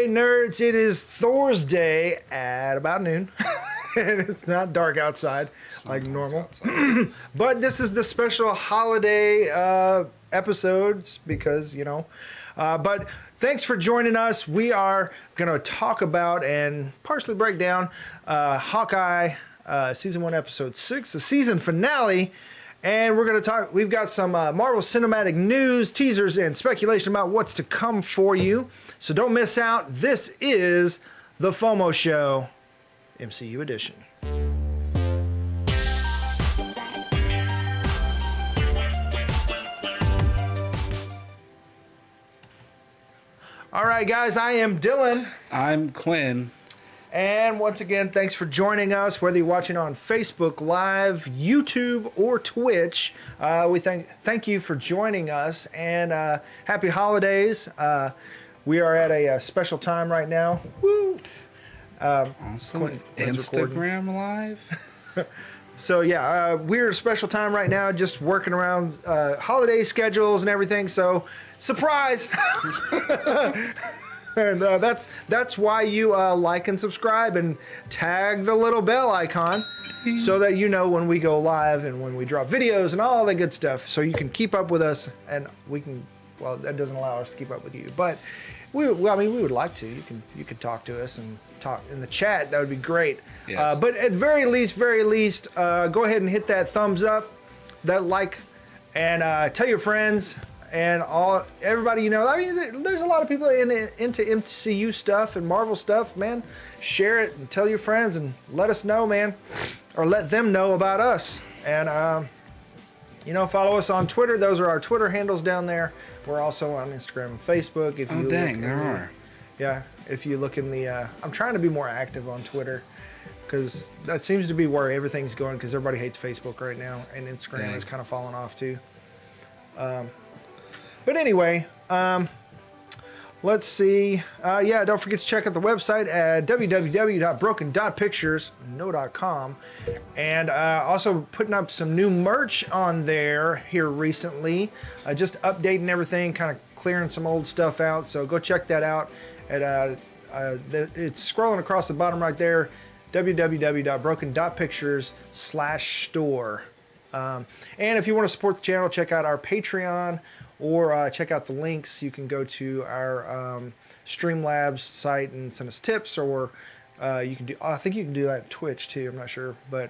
day, nerds. It is Thursday at about noon. And it's not dark outside like normal. But this is the special holiday episodes because, you know. But thanks for joining us. We are going to talk about and partially break down Hawkeye Season 1, Episode 6, the season finale. And we're going to talk, we've got some Marvel Cinematic news, teasers, and speculation about what's to come for you. So don't miss out. This is the FOMO Show, MCU edition. All right, guys, I am Dylan. I'm Quinn. And once again, thanks for joining us, whether you're watching on Facebook Live, YouTube, or Twitch. We thank you for joining us, and happy holidays. We are at a special time right now. Woo! Also, Instagram Live. So yeah, we're at a special time right now, just working around holiday schedules and everything. So surprise! And that's why you like and subscribe and tag the little bell icon so that you know when we go live and when we drop videos and all that good stuff. So you can keep up with us, and we can. Well, that doesn't allow us to keep up with you, but we would like to. You can talk to us and talk in the chat. That would be great. Yes. But at very least, go ahead and hit that thumbs up, that like, and tell your friends. And everybody, you know, I mean, there's a lot of people into MCU stuff and Marvel stuff, man. Share it and tell your friends and let us know, man, or let them know about us. And you know, follow us on Twitter. Those are our Twitter handles down there. We're also on Instagram and Facebook. If you there are. Yeah, if you look in the, I'm trying to be more active on Twitter because that seems to be where everything's going. Because everybody hates Facebook right now, and Instagram is kind of falling off too. But anyway, let's see. Yeah, don't forget to check out the website at www.broken.pictures.com. And also putting up some new merch on there here recently. Just updating everything, kind of clearing some old stuff out. So go check that out. It's scrolling across the bottom right there, www.broken.pictures/store. And if you want to support the channel, check out our Patreon. Or check out the links. You can go to our StreamLabs site and send us tips, or you can do. I think you can do that at Twitch too. I'm not sure, but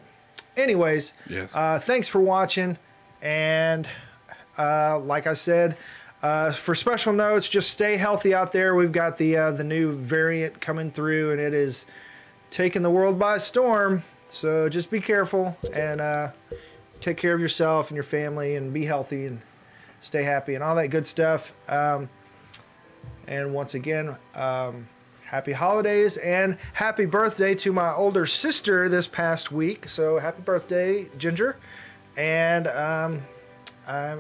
anyways, yes. Thanks for watching. And like I said, for special notes, just stay healthy out there. We've got the new variant coming through, and it is taking the world by storm. So just be careful and take care of yourself and your family, and be healthy and stay happy and all that good stuff. And once again, happy holidays and happy birthday to my older sister this past week. So happy birthday, Ginger. And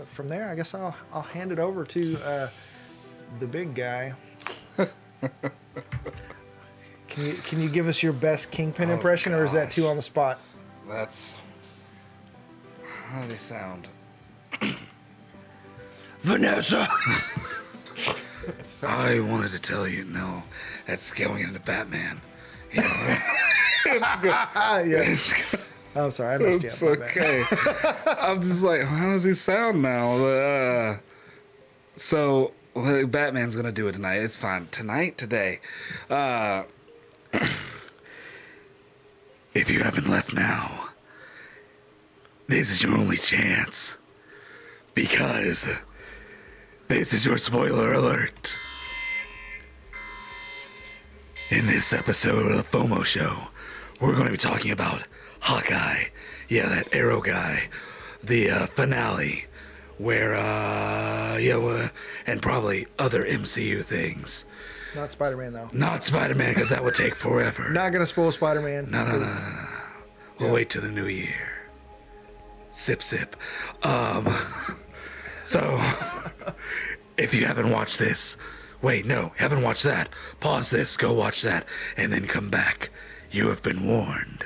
from there, I guess I'll hand it over to the big guy. Can you give us your best Kingpin impression, or is that too on the spot? That's... How do they sound? Vanessa! I wanted to tell you, no, that's going into Batman. You know? Yeah. I'm sorry, I messed you up. It's okay. I'm just like, how does he sound now? So, Batman's going to do it tonight. It's fine. Today. If you haven't left now, this is your only chance. Because... this is your spoiler alert. In this episode of the FOMO Show, we're going to be talking about Hawkeye. Yeah, that Arrow guy. The finale. Where, and probably other MCU things. Not Spider-Man, though. Not Spider-Man, because that would take forever. Not going to spoil Spider-Man. No. We'll wait till the new year. Sip, sip. So... if you haven't watched this, wait, no, haven't watched that, pause this, go watch that, and then come back. You have been warned.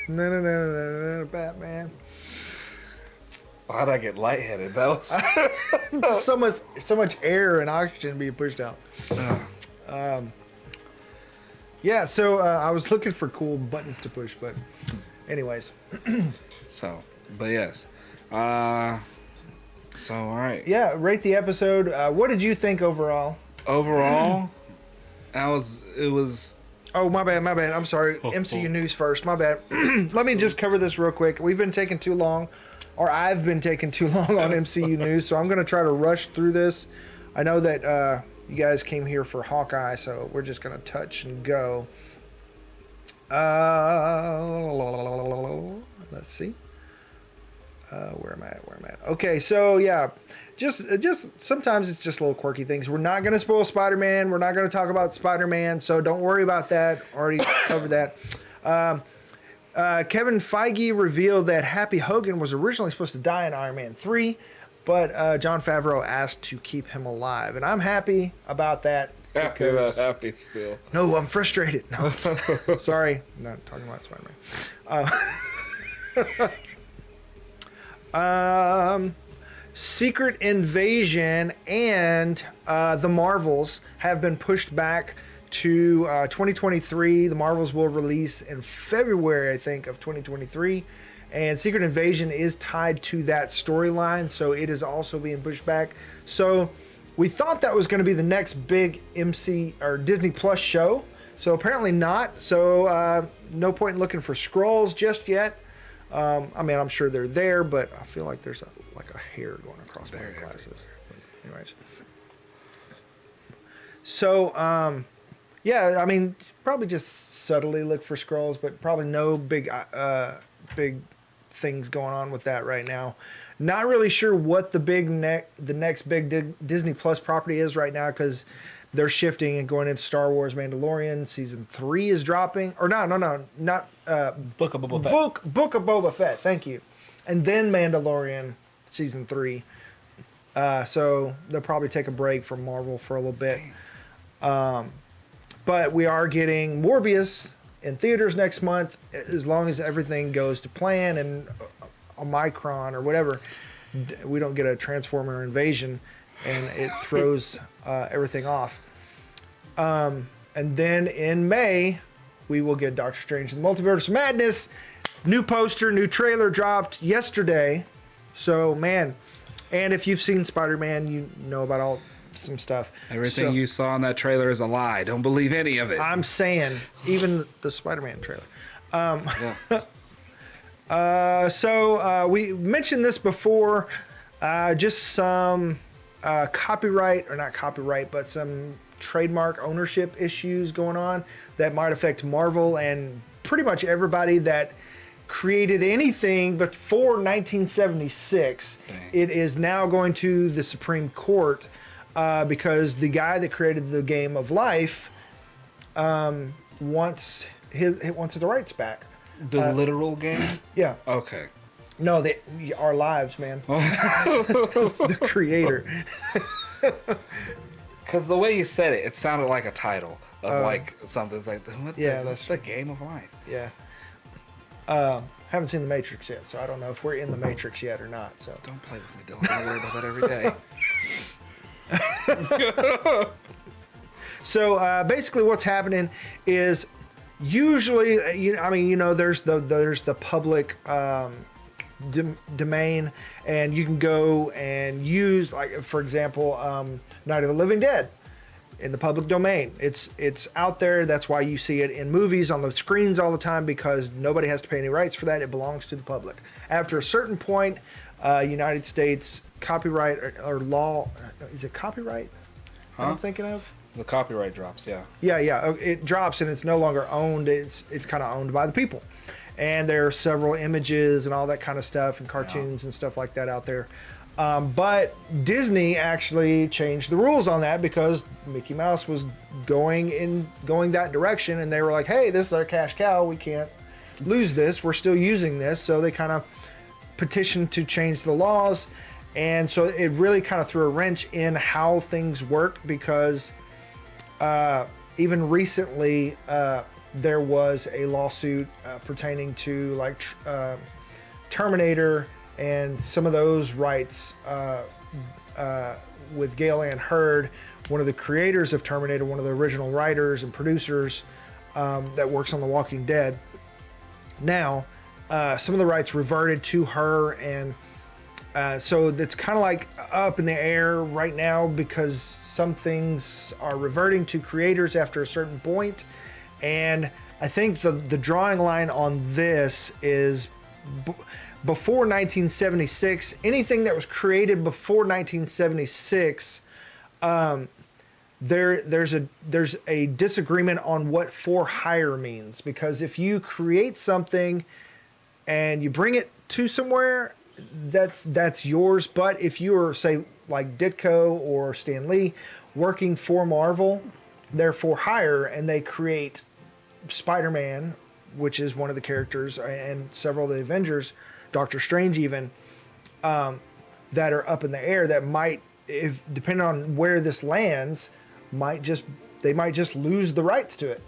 No, Batman. How'd I get lightheaded? That was... so much air and oxygen being pushed out. Yeah, so I was looking for cool buttons to push, but anyways. So, but yes. So, all right. Yeah, rate the episode. What did you think overall? Overall, it was... Oh, my bad. I'm sorry. MCU news first. My bad. Let me just cover this real quick. We've been taking too long, or I've been taking too long on MCU news, so I'm going to try to rush through this. I know that you guys came here for Hawkeye, so we're just going to touch and go. Let's see. Where am I at? Okay, so yeah, just sometimes it's just little quirky things. We're not going to spoil Spider-Man. We're not going to talk about Spider-Man, so don't worry about that. Already covered that. Kevin Feige revealed that Happy Hogan was originally supposed to die in Iron Man 3, but Jon Favreau asked to keep him alive, and I'm happy about that. Happy still. No, I'm frustrated. No, sorry, I'm not talking about Spider-Man. Secret Invasion and the Marvels have been pushed back to 2023. The Marvels will release in February, I think, of 2023. And Secret Invasion is tied to that storyline, so it is also being pushed back. So we thought that was going to be the next big MC or Disney Plus show. So apparently not. So no point in looking for Skrulls just yet. I mean, I'm sure they're there, but I feel like there's a hair going across my glasses. But anyways. So, yeah, I mean, probably just subtly look for Skrulls, but probably no big things going on with that right now. Not really sure what the next big Disney Plus property is right now, because they're shifting and going into Star Wars Mandalorian. Season 3 is dropping. Or not Book of Boba Fett. Book of Boba Fett, thank you. And then Mandalorian Season 3. So they'll probably take a break from Marvel for a little bit. But we are getting Morbius in theaters next month, as long as everything goes to plan and Omicron or whatever. We don't get a Transformer invasion and it throws everything off. And then in May, we will get Doctor Strange in the Multiverse of Madness. New poster, new trailer dropped yesterday. So, man, and if you've seen Spider-Man, you know about some stuff. Everything you saw in that trailer is a lie. Don't believe any of it. I'm saying, even the Spider-Man trailer. So we mentioned this before, just some copyright, or not copyright, but some trademark ownership issues going on that might affect Marvel and pretty much everybody that created anything before 1976. Dang. It is now going to the Supreme Court because the guy that created the Game of Life wants the rights back. The literal game? Yeah. Okay. No, our lives, man. The creator. Because the way you said it, it sounded like a title of like something. It's like, that's the Game of Life. Yeah. Haven't seen The Matrix yet, so I don't know if we're in The Matrix yet or not. So don't play with me, Dylan. I worry about that every day. So basically, what's happening is usually, there's the public domain, and you can go and use, like, for example, Night of the Living Dead in the public domain. It's out there. That's why you see it in movies on the screens all the time, because nobody has to pay any rights for that. It belongs to the public. After a certain point, United States copyright or law, is it copyright? Huh? I'm thinking of. The copyright drops, yeah. Yeah. It drops and it's no longer owned. It's kind of owned by the people. And there are several images and all that kind of stuff and cartoons and stuff like that out there. But Disney actually changed the rules on that because Mickey Mouse was going that direction, and they were like, hey, this is our cash cow. We can't lose this. We're still using this. So they kind of petitioned to change the laws. And so it really kind of threw a wrench in how things work, because even recently there was a lawsuit pertaining to like Terminator and some of those rights with Gale Ann Hurd, one of the creators of Terminator, one of the original writers and producers that works on The Walking Dead. Now, some of the rights reverted to her, and so it's kind of like up in the air right now because some things are reverting to creators after a certain point, and I think the drawing line on this is before 1976. Anything that was created before 1976, there's a disagreement on what for hire means, because if you create something and you bring it to somewhere, that's yours. But if you're, say, like Ditko or Stan Lee working for Marvel, they're for hire, and they create Spider-Man, which is one of the characters, and several of the Avengers, Doctor Strange even, that are up in the air, that might, if depending on where this lands, they might just lose the rights to it,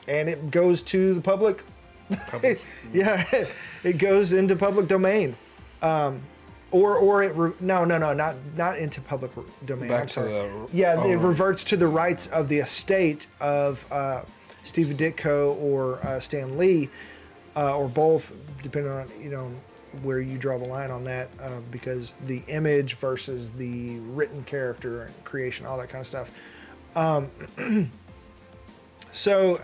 and it goes to the public. Yeah, it goes into public domain, not into public domain. Back I'm to sorry. it reverts to the rights of the estate of Steve Ditko or Stan Lee, or both, depending on where you draw the line on that, because the image versus the written character and creation, all that kind of stuff. So,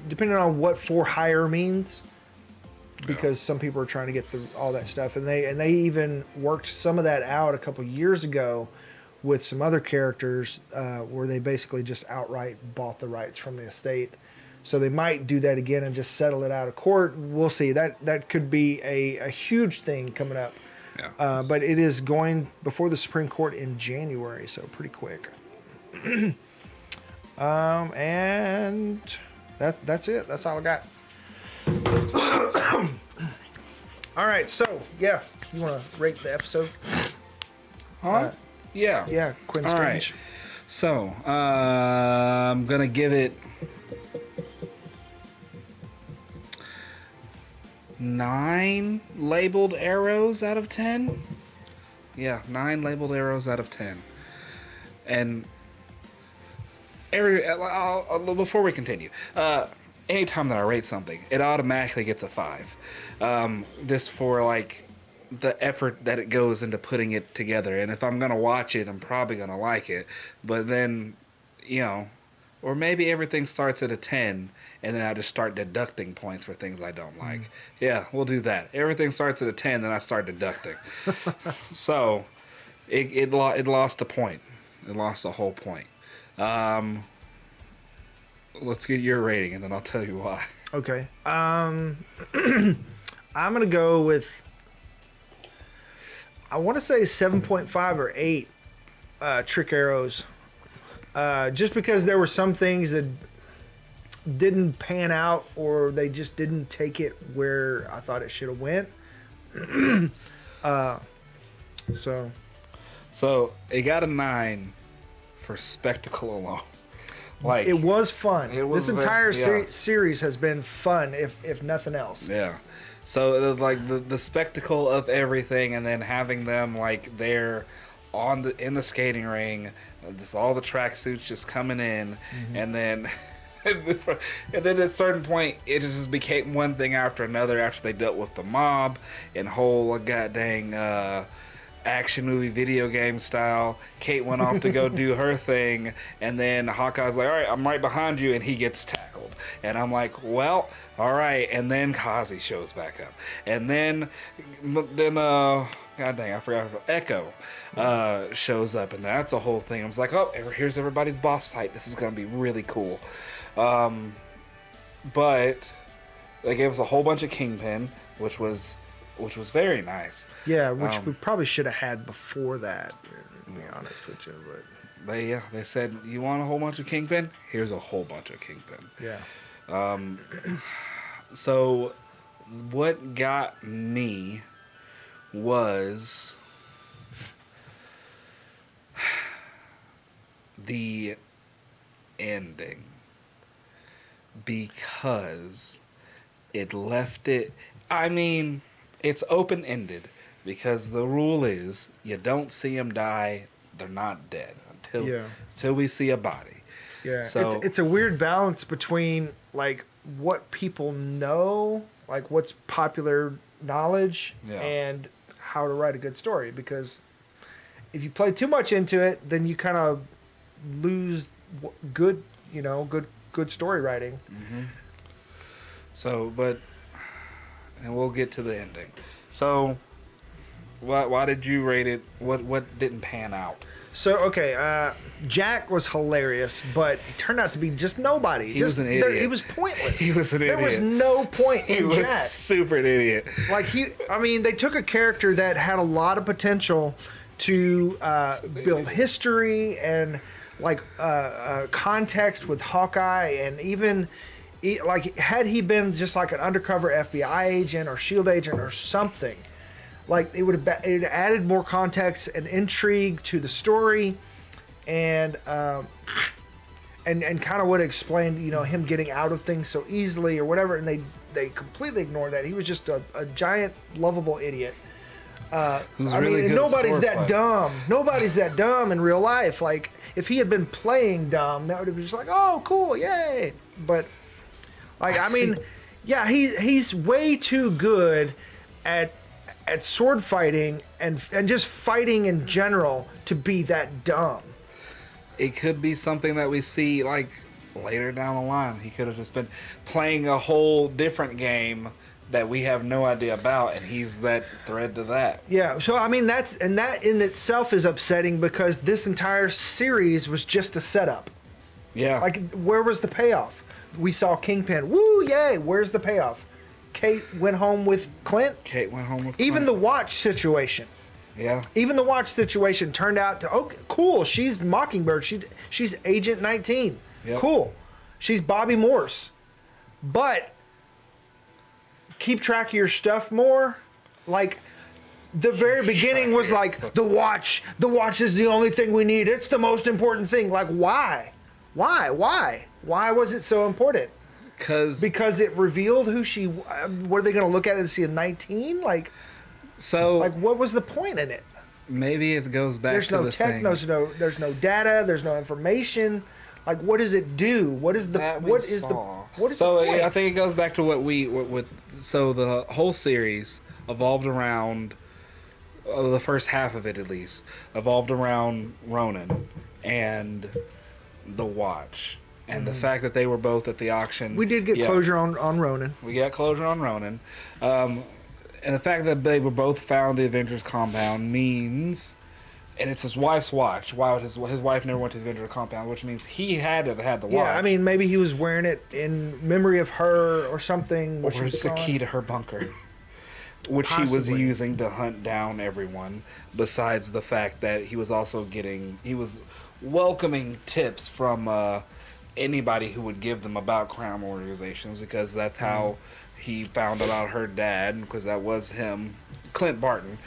depending on what for hire means, because some people are trying to get all that stuff, and they even worked some of that out a couple years ago with some other characters, where they basically just outright bought the rights from the estate. So they might do that again and just settle it out of court. We'll see. That could be a huge thing coming up. Yeah. But it is going before the Supreme Court in January, so pretty quick. And that's it. That's all I got. All right. So yeah, you want to rate the episode? Huh? Yeah. Yeah. Quinn All Strange. right. So I'm gonna give it 9 labeled arrows out of 10. Yeah, 9 labeled arrows out of 10. And before we continue, anytime that I rate something, it automatically gets a 5. Just for like the effort that it goes into putting it together. And if I'm gonna watch it, I'm probably gonna like it. But then, or maybe everything starts at a 10, and then I just start deducting points for things I don't like. Yeah, we'll do that. Everything starts at a 10, then I start deducting. So, it lost a point. It lost a whole point. Let's get your rating, and then I'll tell you why. Okay. I'm gonna go with, I want to say 7.5 or 8 trick arrows. Just because there were some things that didn't pan out, or they just didn't take it where I thought it should have went. So it got a 9 for spectacle alone. Like, it was fun. This entire yeah. series has been fun, if nothing else. Yeah. So like the spectacle of everything, and then having them like there in the skating ring, just all the tracksuits just coming in, and then at a certain point it just became one thing after another after they dealt with the mob and whole goddamn action movie video game style. Kate went off to go do her thing, and then Hawkeye's like, all right, I'm right behind you, and he gets tackled, and I'm like, well, all right. And then Kazi shows back up, and then god dang, I forgot, Echo shows up, and that's a whole thing. I was like, oh, here's everybody's boss fight. This is gonna be really cool. But they gave us a whole bunch of Kingpin, which was very nice. Yeah, which we probably should have had before that, to be honest with you. But they said, you want a whole bunch of Kingpin? Here's a whole bunch of Kingpin. yeah. So what got me was the ending, because it left it, I mean, it's open-ended, because the rule is you don't see them die, they're not dead until we see a body. Yeah, So it's a weird balance between like what people know, like what's popular knowledge, and how to write a good story. Because if you play too much into it, then you kind of lose good story writing. Mm-hmm. So, and we'll get to the ending. So, why did you rate it? What didn't pan out? So, okay, Jack was hilarious, but he turned out to be just nobody. He was an idiot. He was pointless. He was an idiot. There was no point in Jack. He was super an idiot. Like, they took a character that had a lot of potential to build history and, like, context with Hawkeye, and even, like, had he been just like an undercover FBI agent or SHIELD agent or something, like it would have added more context and intrigue to the story, and kind of would have explained him getting out of things so easily or whatever. And they completely ignored that. He was just a giant lovable idiot. Nobody's that dumb. Nobody's that dumb in real life. Like if he had been playing dumb, that would have been just like, oh cool, yay. But like he's way too good at sword fighting and just fighting in general to be that dumb. It could be something that we see like later down the line. He could have just been playing a whole different game that we have no idea about, and he's that thread to that. Yeah, so that in itself is upsetting because this entire series was just a setup. Yeah. Like where was the payoff? We saw Kingpin. Woo, yay, where's the payoff? Kate went home with Clint. Even the Watch situation. Yeah. Even the Watch situation turned out to, okay, cool. She's Mockingbird. She's Agent 19. Yep. Cool. She's Bobby Morse. But keep track of your stuff more. Like the very beginning was like the Watch. The Watch is the only thing we need. It's the most important thing. Like why? Why was it so important? Because it revealed who she. What are they going to look at it and see a 19? Like what was the point in it? Maybe it goes back. There's no tech. There's no data. There's no information. Like what does it do? What is the point? I think it goes back to so the whole series evolved around the first half of it, at least, evolved around Ronin and the Watch. And the fact that they were both at the auction. We did get closure on Ronin. We got closure on Ronin. And the fact that they were both found the Avengers compound means, and it's his wife's watch. Why would his wife never went to the Avengers compound? Which means he had to have had the watch. Yeah, maybe he was wearing it in memory of her or something. Or it's the key to her bunker. Which he was using to hunt down everyone, besides the fact that he was also welcoming tips from anybody who would give them about crime organizations, because that's how he found about her dad, because that was him, Clint Barton,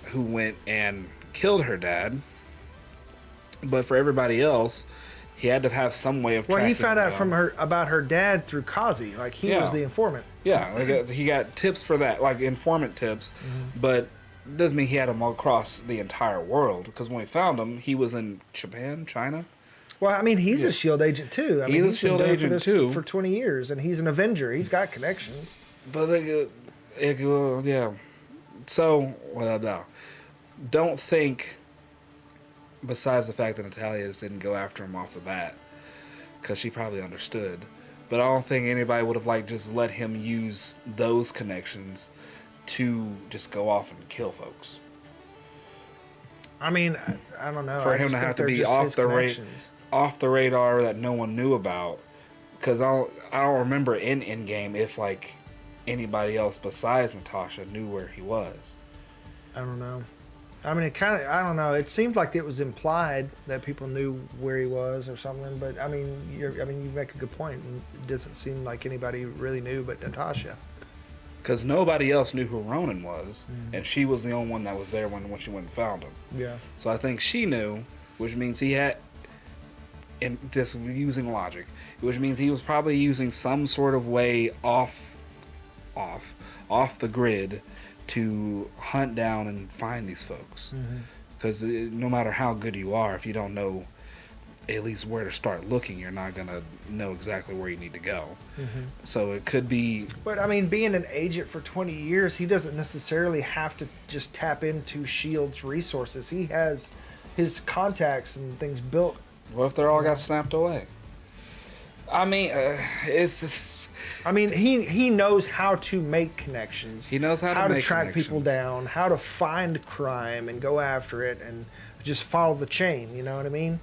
who went and killed her dad. But for everybody else, he had to have some way of tracking. Well, he found out about her dad through Kazi. Like he was the informant. Yeah, like he got tips for that, like informant tips, but doesn't mean he had them all across the entire world, because when we found him, he was in Japan, China. Well, he's a SHIELD agent too. He's a SHIELD agent too for 20 years, and he's an Avenger. He's got connections. But yeah. So, don't think. Besides the fact that Natalia just didn't go after him off the bat, because she probably understood. But I don't think anybody would have just let him use those connections to just go off and kill folks. I don't know. For him to have to be off the radar that no one knew about, because I don't remember in Endgame if anybody else besides Natasha knew where he was. I don't know. It kind of, I don't know. It seemed like it was implied that people knew where he was or something. But you make a good point. It doesn't seem like anybody really knew but Natasha. Because nobody else knew who Ronin was, and she was the only one that was there when she went and found him. Yeah. So I think she knew, which means he had, and just using logic, which means he was probably using some sort of way off the grid to hunt down and find these folks. Because no matter how good you are, if you don't know at least where to start looking, you're not going to know exactly where you need to go. So it could be... But, I mean, being an agent for 20 years, he doesn't necessarily have to just tap into S.H.I.E.L.D.'s resources. He has his contacts and things built. What if they're all got snapped away? I mean, it's I mean, he knows how to make connections. He knows how to make track people down, how to find crime and go after it, and just follow the chain. You know what I mean?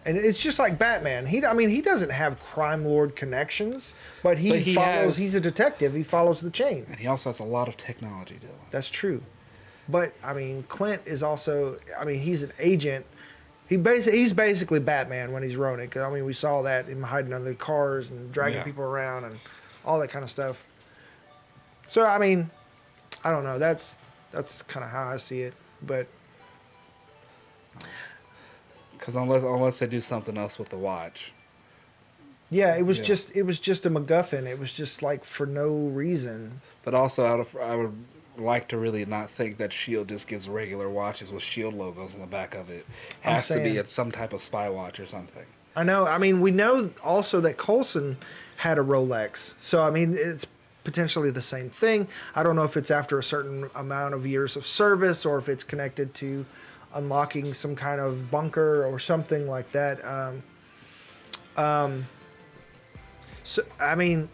And it's just like Batman. He doesn't have crime lord connections, but he follows. He's a detective. He follows the chain. And he also has a lot of technology, Dylan. That's true. But I mean, Clint is also. I mean, he's an agent. He's basically Batman when he's Ronin. 'Cause, I mean, we saw that him hiding under the cars and dragging people around and all that kind of stuff. So I mean, I don't know. That's kind of how I see it. But because unless they do something else with the watch. Yeah, it was just a MacGuffin. It was just like for no reason. But also, I would like to really not think that S.H.I.E.L.D. just gives regular watches with S.H.I.E.L.D. logos on the back of it. Has to be some type of spy watch or something. I know. I mean, we know also that Coulson had a Rolex. So, I mean, it's potentially the same thing. I don't know if it's after a certain amount of years of service or if it's connected to unlocking some kind of bunker or something like that. So, I mean,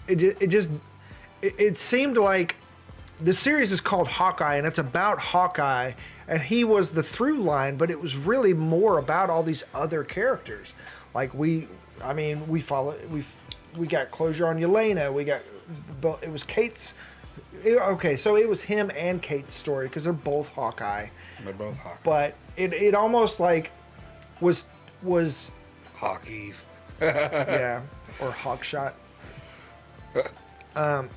it seemed like the series is called Hawkeye, and it's about Hawkeye, and he was the through line, but it was really more about all these other characters. Like we got closure on Yelena. It was Kate's. Okay, so it was him and Kate's story because they're both Hawkeye. They're both Hawkeye. But it almost like was Hawkeye. Yeah, or Hawkshot.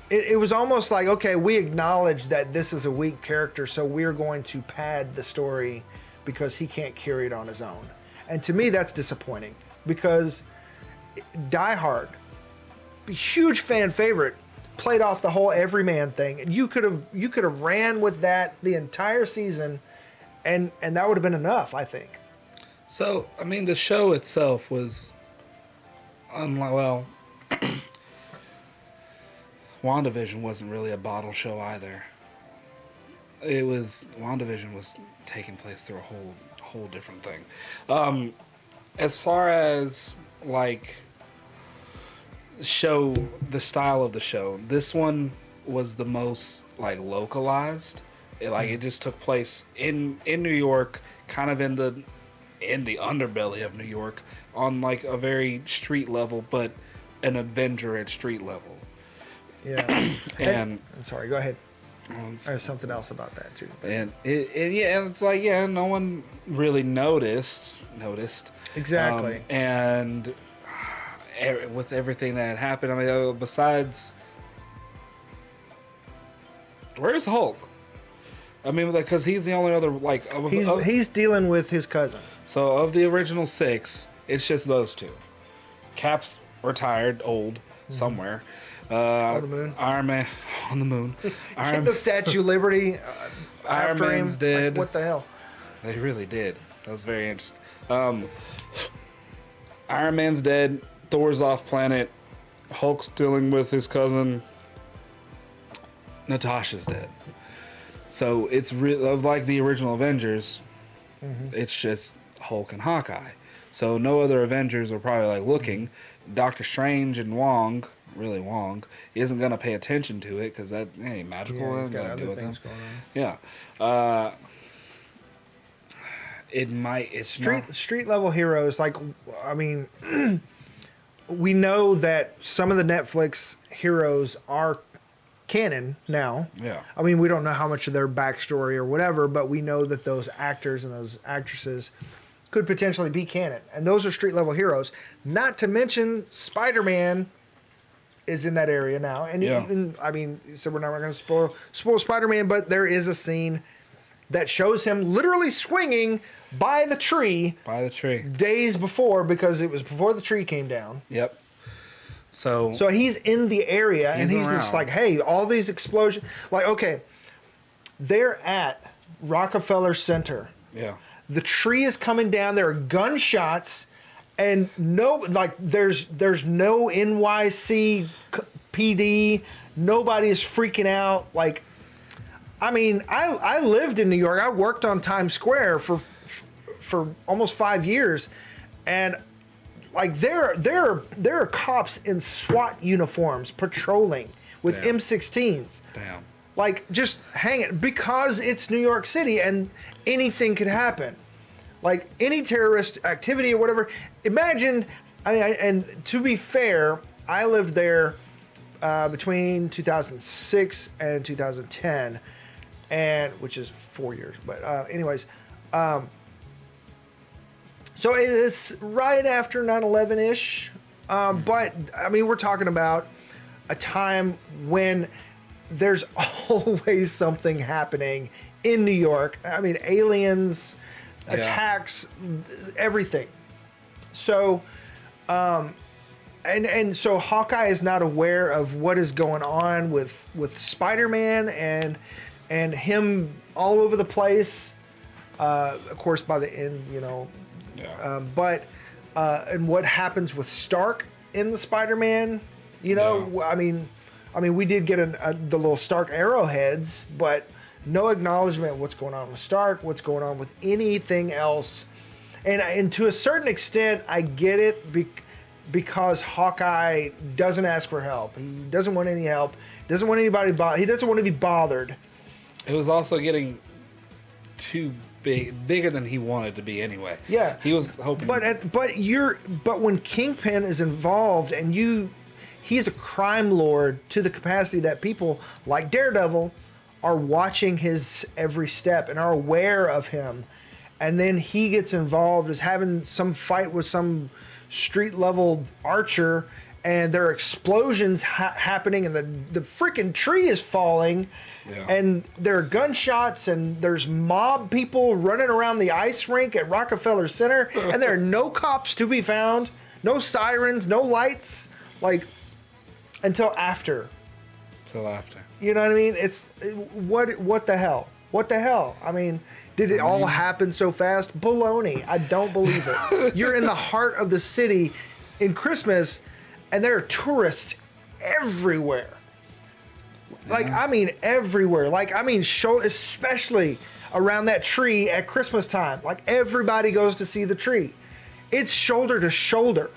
It was almost like, okay, we acknowledge that this is a weak character, so we're going to pad the story because he can't carry it on his own. And to me, that's disappointing because Die Hard, huge fan favorite, played off the whole everyman thing, and you could have ran with that the entire season, and that would have been enough, I think. So, I mean, the show itself was WandaVision wasn't really a bottle show either. WandaVision was taking place through a whole different thing. As far as like the style of the show, this one was the most like localized. It just took place in New York, kind of in the underbelly of New York, on like a very street level, but an Avenger at street level. Yeah. And I'm sorry, go ahead. There's something else about that too. And it's like, no one really noticed. Exactly. And with everything that had happened, I mean, besides, where's Hulk? I mean, because he's the only other he's dealing with his cousin. So of the original 6, it's just those two. Cap's retired, old, somewhere. On the moon. Iron Man on the moon. Get the Statue of Liberty. Iron Man's dead. Like, what the hell? They really did. That was very interesting. Iron Man's dead. Thor's off planet. Hulk's dealing with his cousin. Natasha's dead. So it's like the original Avengers. It's just Hulk and Hawkeye. So no other Avengers are probably like looking. Doctor Strange and Wong isn't going to pay attention to it because that ain't magical. Yeah, got other things going on. Yeah. It's street level heroes. Like, I mean, we know that some of the Netflix heroes are canon now. Yeah. I mean, we don't know how much of their backstory or whatever, but we know that those actors and those actresses could potentially be canon, and those are street level heroes. Not to mention Spider-Man is in that area now, and even, I mean, so we're not going to spoil Spider-Man, but there is a scene that shows him literally swinging by the tree by the tree days before, because it was before the tree came down. Yep. So he's in the area, and he's just around. like, hey, all these explosions. Like, okay, they're at Rockefeller Center. yeah. The tree is coming down. There are gunshots, and there's no NYC PD. Nobody is freaking out. Like, I mean, I lived in New York. I worked on Times Square for almost 5 years, and like there are cops in SWAT uniforms patrolling with Damn. M16s. Damn. Like, just hang it, because it's New York City and anything could happen. Like, any terrorist activity or whatever. Imagine, and to be fair, I lived there between 2006 and 2010, and which is 4 years. But anyways, so it is right after 9/11-ish. But, I mean, we're talking about a time when there's always something happening in New York. I mean, aliens, attacks, everything. So, and so Hawkeye is not aware of what is going on with Spider-Man and him all over the place. Of course, by the end, you know. Yeah. And what happens with Stark in the Spider-Man, you know, Yeah. I mean, we did get the little Stark arrowheads, but no acknowledgement of what's going on with Stark, what's going on with anything else. And to a certain extent, I get it because Hawkeye doesn't ask for help. He doesn't want any help. Doesn't want anybody. He doesn't want to be bothered. It was also getting too bigger than he wanted to be anyway. Yeah, he was hoping. But when Kingpin is involved and he's a crime lord to the capacity that people like Daredevil are watching his every step and are aware of him, and then he gets involved, is having some fight with some street level archer, and there are explosions happening, and the freaking tree is falling. Yeah. And there are gunshots, and there's mob people running around the ice rink at Rockefeller Center, and there are no cops to be found, no sirens, no lights, like, until after. Till after. You know what I mean? It's what the hell? What the hell? I mean, did it all happen so fast? Baloney. I don't believe it. You're in the heart of the city in Christmas, and there are tourists everywhere. Like, I mean, everywhere. Like, I mean, especially around that tree at Christmas time. Like, everybody goes to see the tree. It's shoulder to shoulder.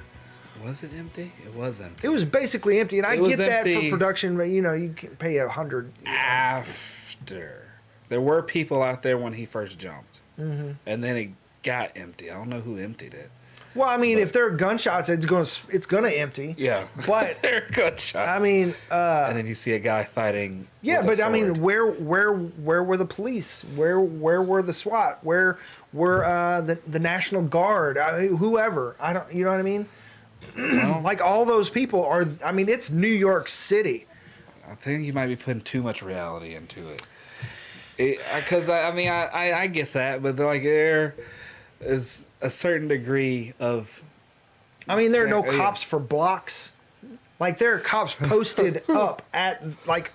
Was it empty? It was empty. It was basically empty, and I was get that empty. for production. But, you know, you can pay $100. After. There were people out there when he first jumped. Mm-hmm. And then it got empty. I don't know who emptied it. Well, I mean, if there are gunshots, it's gonna empty. Yeah. But there are gunshots. I mean, and then you see a guy fighting. yeah, with a but I mean, sword. where were the police? Where were the SWAT? Where were the National Guard? Whoever. I don't. You know what I mean? Well, Like, all those people are. I mean, it's New York City. I think you might be putting too much reality into it. Because I get that, but like there is a certain degree of. I mean, there are no Yeah. cops for blocks. Like, there are cops posted up at, like,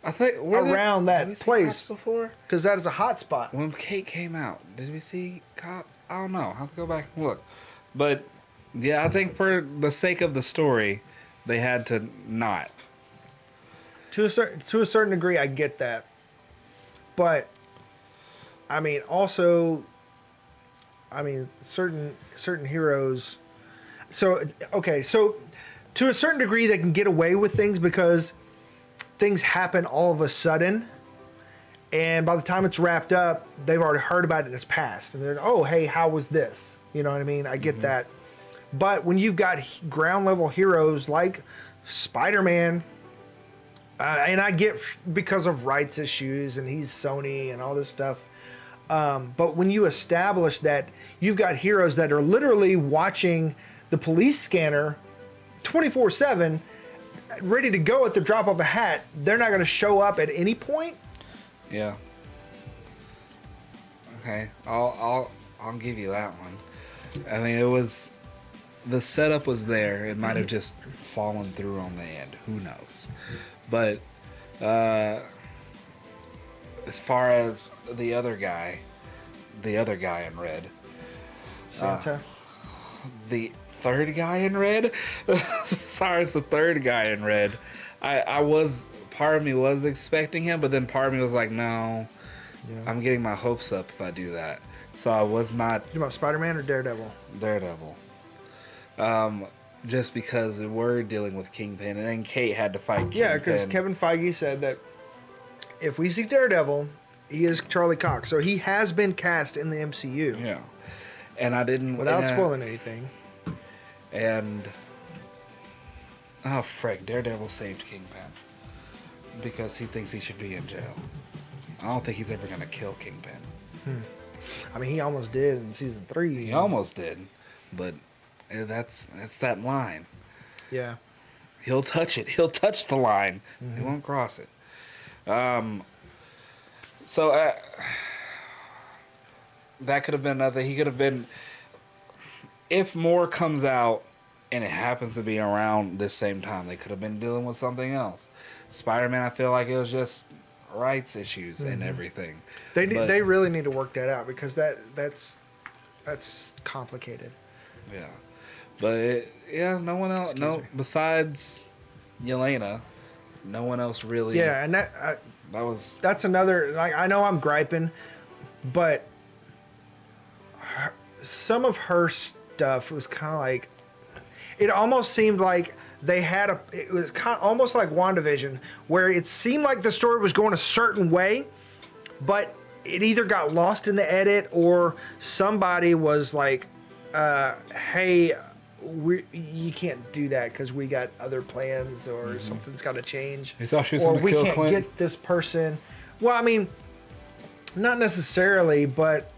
I think around that did we see place. cops before. because that is a hot spot. When Kate came out, did we see cop? I don't know. I'll have to go back and look. But yeah, I think for the sake of the story, they had to not. To a certain degree, I get that, but I mean, also, I mean, certain heroes. So okay, so to a certain degree, they can get away with things because things happen all of a sudden, and by the time it's wrapped up, they've already heard about it in its past, and they're, oh, hey, how was this? You know what I mean? I get that, but when you've got ground level heroes like Spider-Man. And I get because of rights issues and he's Sony and all this stuff. But when you establish that you've got heroes that are literally watching the police scanner 24/7, ready to go at the drop of a hat, they're not going to show up at any point. Yeah. Okay, I'll give you that one. I mean, it was the setup was there. It might have just fallen through on the end. Who knows? But as far as the other guy in red, Santa. the third guy in red. Sorry, it's the third guy in red. Part of me was expecting him, but then part of me was like, no, I'm getting my hopes up if I do that. So I was not. You about Spider-Man or Daredevil? Daredevil. Just because we're dealing with Kingpin, and then Kate had to fight Kingpin. Yeah, because Kevin Feige said that if we see Daredevil, he is Charlie Cox. So he has been cast in the MCU. Yeah. And I didn't... Without spoiling anything. And... Oh, frick. Daredevil saved Kingpin. Because he thinks he should be in jail. I don't think he's ever going to kill Kingpin. I mean, he almost did in season 3. He almost did. But that's that line. Yeah. He'll touch it. He'll touch the line. He won't cross it. So that could have been another. He could have been. If more comes out and it happens to be around this same time, they could have been dealing with something else. Spider-Man, I feel like it was just rights issues and everything. They really need to work that out because that's complicated. Yeah, but no one else. Besides Yelena, no one else really. Yeah, and that's another. Like, I know I'm griping, but some of her stuff was kind of like. It almost seemed like they had it was kind of almost like WandaVision, where it seemed like the story was going a certain way, but it either got lost in the edit or somebody was like, hey, you can't do that because we got other plans or something's got to change. You thought she was or going to we kill can't Clint? get this person. Well, I mean, not necessarily, but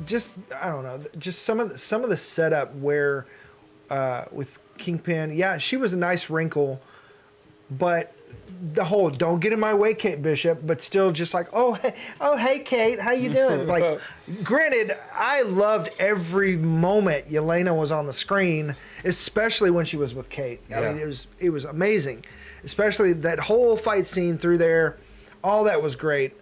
just I don't know, just some of the setup where with Kingpin, yeah, she was a nice wrinkle, but the whole "don't get in my way, Kate Bishop," but still just like, oh hey Kate, how you doing? It's like, granted, I loved every moment Yelena was on the screen, especially when she was with Kate. I mean, it was amazing, especially that whole fight scene through there. All that was great.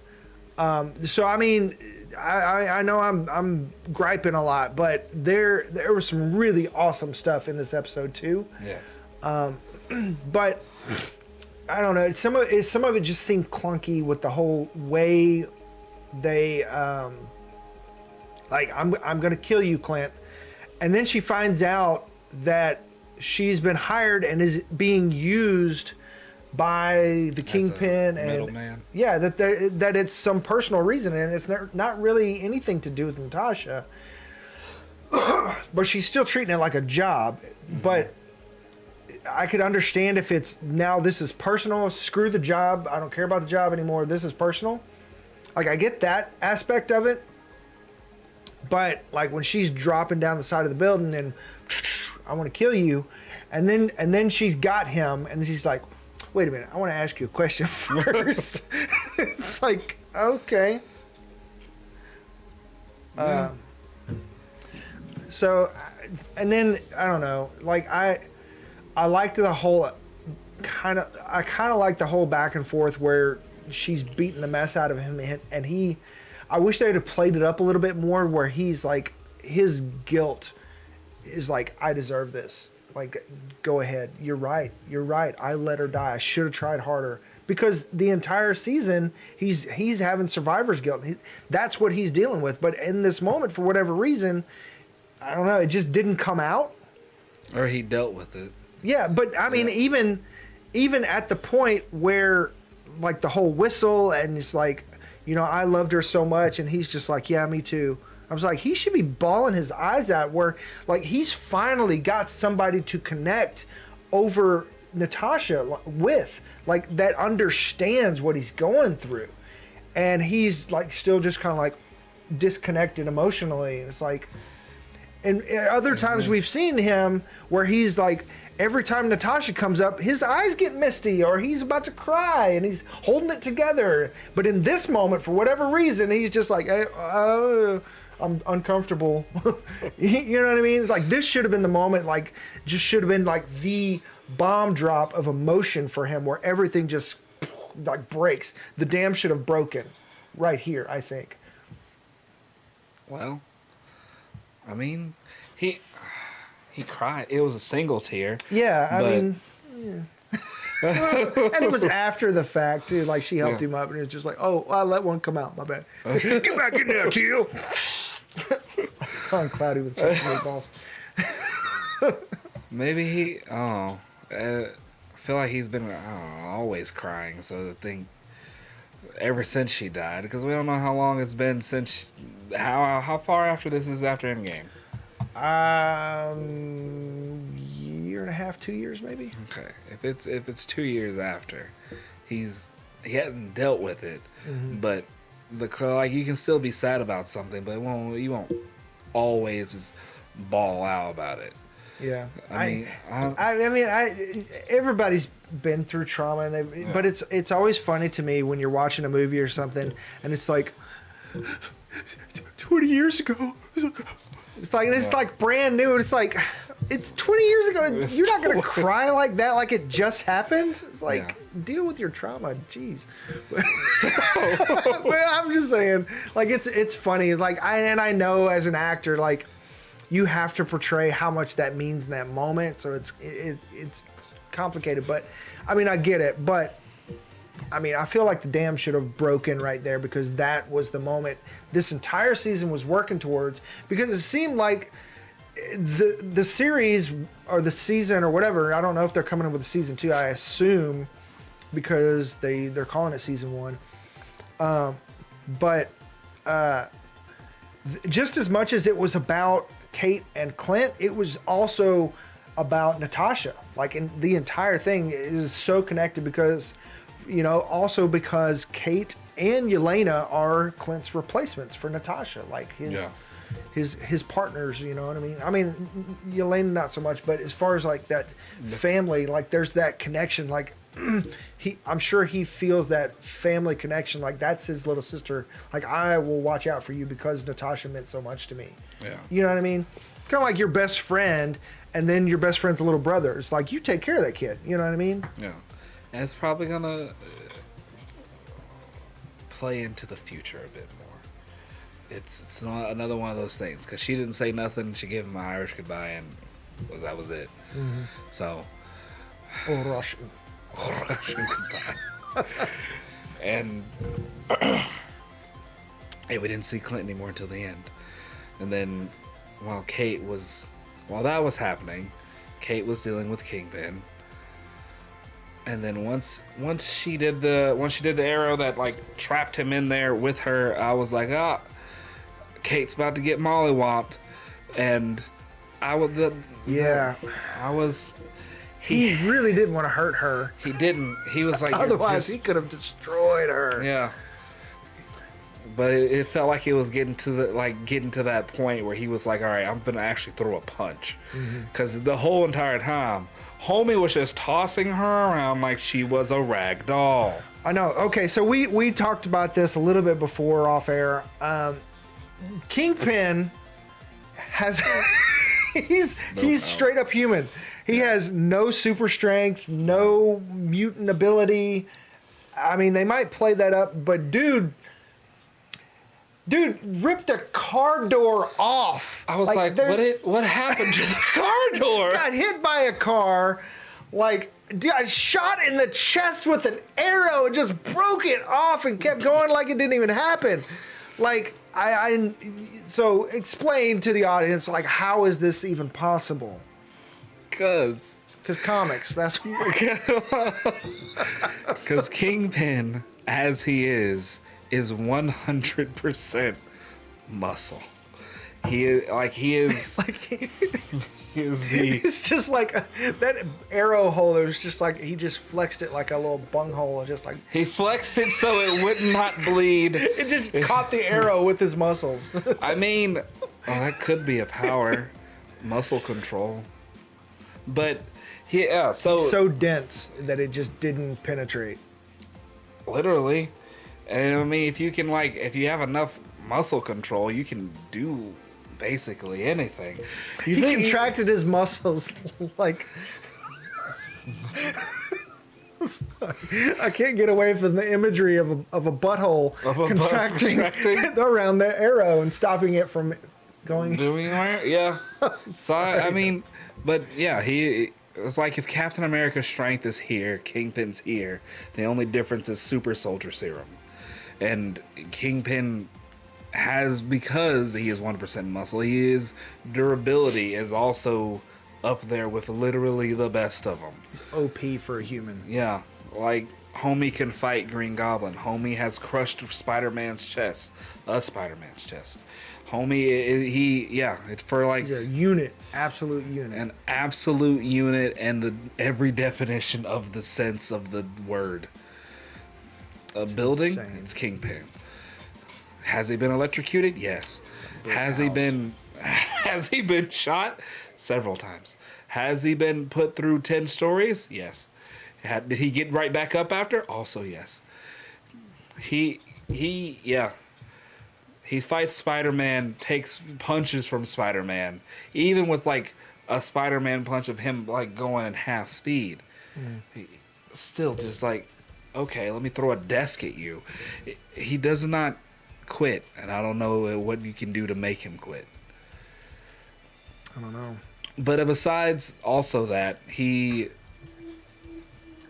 So I mean, I know I'm griping a lot, but there was some really awesome stuff in this episode too. Yes. But I don't know. Some of it just seemed clunky with the whole way they like I'm gonna kill you, Clint, and then she finds out that she's been hired and is being used by the Kingpin and middleman. Yeah, that it's some personal reason and it's not really anything to do with Natasha, but she's still treating it like a job. But I could understand if it's now this is personal. Screw the job. I don't care about the job anymore. This is personal. Like, I get that aspect of it, but like when she's dropping down the side of the building and I want to kill you, and then she's got him and she's like, wait a minute, I want to ask you a question first. It's like, okay. So, and then I don't know. Like I liked the whole I kind of like the whole back and forth where she's beating the mess out of him, and he. I wish they'd have played it up a little bit more, where he's like, his guilt is like, I deserve this. Like, go ahead. You're right. I let her die. I should have tried harder. Because the entire season, he's having survivor's guilt. That's what he's dealing with. But in this moment, for whatever reason, I don't know, it just didn't come out. Or he dealt with it. Yeah, but I mean, even at the point where, like, the whole whistle, and it's like, you know, I loved her so much, and he's just like, yeah, me too. I was like, he should be bawling his eyes out, where, like, he's finally got somebody to connect over Natasha with, like, that understands what he's going through. And he's, like, still just kind of, like, disconnected emotionally. It's like, and other times we've seen him where he's, like, every time Natasha comes up, his eyes get misty, or he's about to cry, and he's holding it together. But in this moment, for whatever reason, he's just like, I'm uncomfortable. You know what I mean? It's like this should have been the moment, like just should have been like the bomb drop of emotion for him where everything just like breaks. The dam should have broken right here, I think. Well, I mean, he cried. It was a single tear. Yeah, I but- mean, yeah. And it was after the fact too. Like she helped him up, and it was just like, "Oh, I let one come out. My bad. Get back in there, Teal." Calling Cloudy with chicken meatballs. Maybe he. I feel like he's been always crying. So the thing, ever since she died, because we don't know how long it's been since. How far after this is after Endgame? Year and a half, 2 years maybe. Okay, if it's 2 years after, he hasn't dealt with it, but like you can still be sad about something, but you won't always just bawl out about it. Yeah, I mean, everybody's been through trauma, and but it's always funny to me when you're watching a movie or something, and it's like 20 years ago. It's like brand new. It's like it's 20 years ago. You're not gonna cry like that, like it just happened. It's like deal with your trauma. Jeez. But I'm just saying, like it's funny. It's like I know as an actor, like you have to portray how much that means in that moment. So it's complicated, but I mean I get it. But I mean I feel like the dam should have broken right there because that was the moment this entire season was working towards. Because it seemed like the series or the season or whatever. I don't know if they're coming up with a season 2. I assume because they're calling it season 1. But just as much as it was about Kate and Clint, it was also about Natasha. Like in the entire thing is so connected because, you know, also because Kate and Yelena are Clint's replacements for Natasha, like his partners. You know what I mean? I mean, Yelena not so much, but as far as like that family, like there's that connection. Like I'm sure he feels that family connection. Like that's his little sister. Like I will watch out for you because Natasha meant so much to me. Yeah. You know what I mean? It's kind of like your best friend, and then your best friend's little brother. It's like you take care of that kid. You know what I mean? Yeah. And it's probably gonna play into the future a bit more. It's not another one of those things because she didn't say nothing. She gave him an Irish goodbye, and that was it. So, Russian goodbye. And hey, we didn't see Clint anymore until the end. And then, while that was happening, Kate was dealing with Kingpin. And then once she did the arrow that like trapped him in there with her, I was like, Kate's about to get mollywopped, and he really didn't want to hurt her. He didn't. He was like, otherwise he could have destroyed her. Yeah. But it felt like he was getting to that point where he was like, all right, I'm gonna actually throw a punch, because the whole entire time, homie was just tossing her around like she was a rag doll. I know. Okay, so we talked about this a little bit before off air. Kingpin has he's straight up human. He has no super strength, no mutant ability. I mean, they might play that up, but dude ripped a car door off. I was like what happened to the car door? Got hit by a car, like got shot in the chest with an arrow and just broke it off and kept going like it didn't even happen. Like so explain to the audience, like, how is this even possible? Because comics, that's because Kingpin, as he is 100% muscle. He is it's just like that arrow hole. It was just like he just flexed it like a little bunghole, and just like he flexed it so it would not bleed. It just caught the arrow with his muscles. I mean, that could be a power, muscle control. But so dense that it just didn't penetrate. Literally. And I mean, if you have enough muscle control, you can do basically anything. He contracted his muscles like. I can't get away from the imagery of a butthole contracting around the arrow and stopping it from going. Yeah. So I mean, but yeah, it's like if Captain America's strength is here, Kingpin's here. The only difference is super soldier serum, and Kingpin has, because he is 1% muscle, his durability is also up there with literally the best of them. He's OP for a human. Yeah, like homie can fight Green Goblin. Homie has crushed Spider-Man's chest. Spider-Man's chest. Homie, it's for like he's a unit, absolute unit, an absolute unit, and every definition of the sense of the word. Building, insane. It's Kingpin. Has he been electrocuted? Yes. Has he been shot? Several times. Has he been put through 10 stories? Yes. Did he get right back up after? Also yes. He fights Spider-Man, takes punches from Spider-Man, even with like a Spider-Man punch of him like going at half speed. Still just like, okay, let me throw a desk at you. He does not quit, and I don't know what you can do to make him quit. I don't know. But besides also that,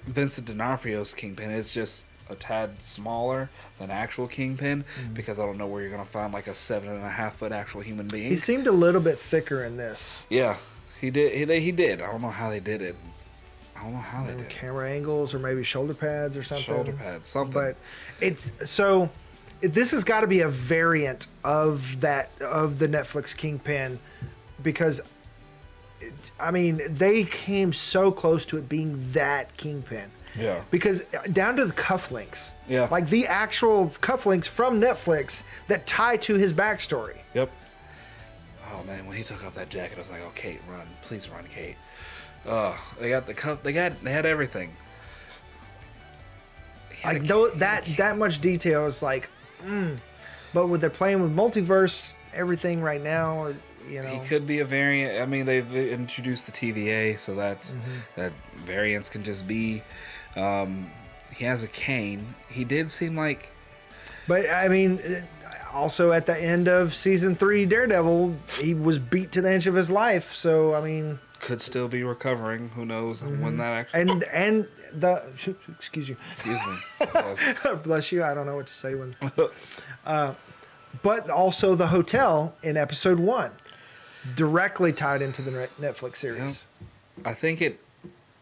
Vincent D'Onofrio's Kingpin is just a tad smaller than actual Kingpin, because I don't know where you're going to find like a 7.5 foot actual human being. He seemed a little bit thicker in this. Yeah, he did. He did. I don't know how they did it. Camera angles or maybe shoulder pads or something. Shoulder pads, something. But this has got to be a variant of the Netflix Kingpin, because they came so close to it being that Kingpin. Yeah. Because down to the cufflinks. Yeah. Like the actual cufflinks from Netflix that tie to his backstory. Yep. Oh man, when he took off that jacket, I was like, "Oh, Kate, run! Please run, Kate!" They got the cuff. They had everything. Like that much detail is like, but with they're playing with multiverse, everything right now, you know. He could be a variant. I mean, they've introduced the TVA, so that variants can just be. He has a cane. He did seem like. But also at the end of season 3, Daredevil, he was beat to the inch of his life. So could still be recovering. Who knows when that actually. And the excuse me. Yes. Bless you. I don't know what to say when. But also the hotel in episode 1, directly tied into the Netflix series. Yeah. I think it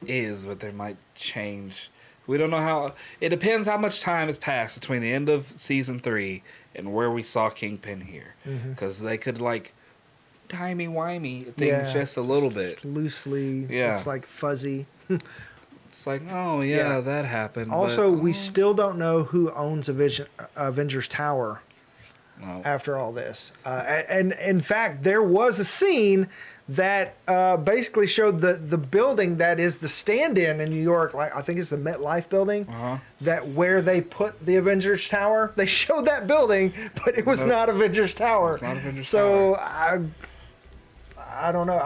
is, but they might change. We don't know how. It depends how much time has passed between the end of season 3 and where we saw Kingpin here, because they could like timey-wimey things just a little bit loosely. Yeah, it's like fuzzy. It's like, oh yeah, that happened. Also, we still don't know who owns Avengers Tower. No. After all this, and in fact, there was a scene that basically showed the building that is the stand-in in New York. Like I think it's the MetLife building. That where they put the Avengers Tower. They showed that building, but it was not Avengers Tower. It's not Avengers Tower. Tower. I don't know.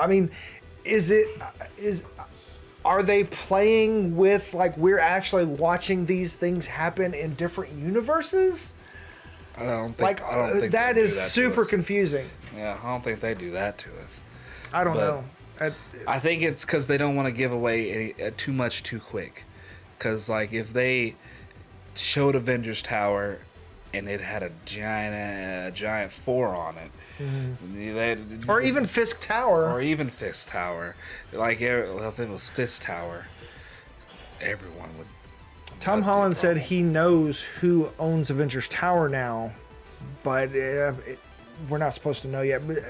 Are they playing with like we're actually watching these things happen in different universes? I don't think that is super confusing. Yeah, I don't think they do that to us. I don't know. I think it's because they don't want to give away too much too quick. Because like if they showed Avengers Tower and it had a giant 4 on it, or even Fisk Tower, like if it was Fisk Tower, everyone would. Tom Holland said he knows who owns Avengers Tower now, but we're not supposed to know yet. But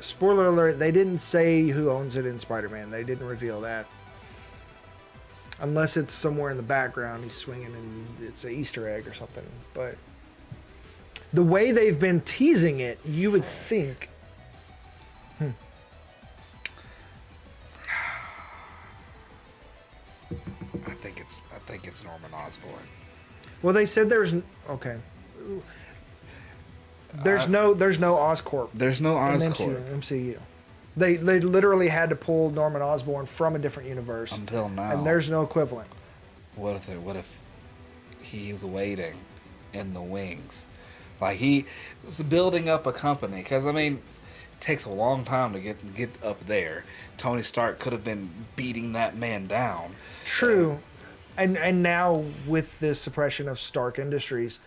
spoiler alert, they didn't say who owns it in Spider-Man. They didn't reveal that. Unless it's somewhere in the background, he's swinging and it's an Easter egg or something. But the way they've been teasing it, you would think... I think it's Norman Osborn. Well, they said there's... Okay. There's no Oscorp. There's no in Oscorp MCU. They literally had to pull Norman Osborn from a different universe until now. and there's no equivalent. What if he's waiting in the wings? Like he was building up a company, because I mean, it takes a long time to get up there. Tony Stark could have been beating that man down. True, and now with the suppression of Stark Industries,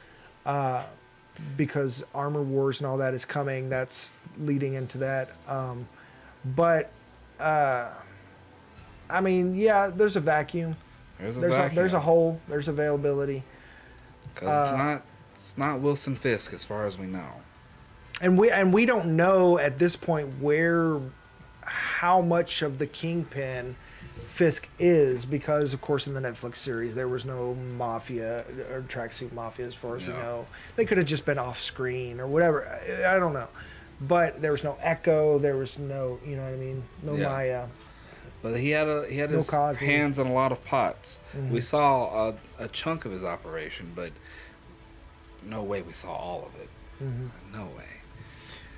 because Armor Wars and all that is coming, that's leading into that. But I mean, yeah, there's a vacuum. There's a hole. There's availability. Because it's not Wilson Fisk as far as we know. And we don't know at this point how much of the Kingpin Fisk is, because of course in the Netflix series there was no mafia or tracksuit mafia as far as we know. They could have just been off screen or whatever. I don't know. But there was no Echo. There was no, you know what I mean? No Maya. But he had his hands in a lot of pots. Mm-hmm. We saw a chunk of his operation, but no way we saw all of it. Mm-hmm. No way.